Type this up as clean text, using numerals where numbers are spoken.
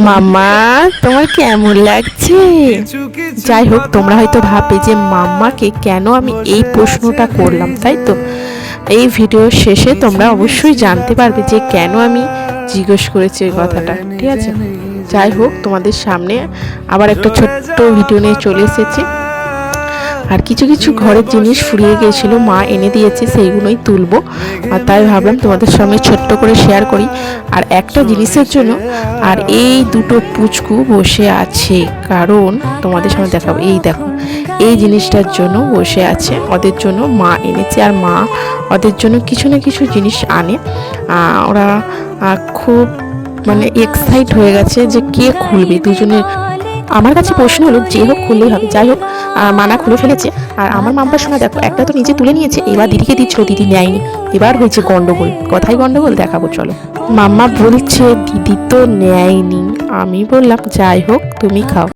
মাম্মা তোমার কেমন লাগছে? যাই হোক, তোমরা হয়তো ভাববে যে মাম্মাকে কেন আমি এই প্রশ্নটা করলাম, তাই তো? এই ভিডিওর শেষে তোমরা অবশ্যই জানতে পারবে যে কেন আমি জিজ্ঞেস করেছি ওই কথাটা, ঠিক আছে? যাই হোক, তোমাদের সামনে আবার একটা ছোট্ট ভিডিও নিয়ে চলে এসেছি। আর কিছু কিছু ঘরের জিনিস ফুরিয়ে গিয়েছিল, মা এনে দিয়েছে, সেইগুলোই তুলবো। আর তাই ভাবলাম তোমাদের সঙ্গে ছোট্ট করে শেয়ার করি। আর একটা জিনিসের জন্য আর এই দুটো পুচকু বসে আছে, কারণ তোমাদের সামনে দেখাবো। এই দেখো, এই জিনিসটার জন্য বসে আছে, ওদের জন্য মা এনেছে। আর মা ওদের জন্য কিছু না কিছু জিনিস আনে। ওরা খুব মানে এক্সাইট হয়ে গেছে যে কে খুলবে। দুজনের আমার কাছে প্রশ্ন হলো, যে হোক খুললেই হবে। যাই হোক, মানা খুলে ফেলেছে। আর আমার মাম্মার সঙ্গে দেখো, একটা তো নিজে তুলে নিয়েছে, এবার দিদিকে দিচ্ছিল, দিদি নেয়নি। এবার হয়েছে গন্ডগোল। কথাই গন্ডগোল, দেখাবো চলো। মাম্মা বলছে দিদি তো নেয়নি। আমি বললাম যাই হোক, তুমি খাও।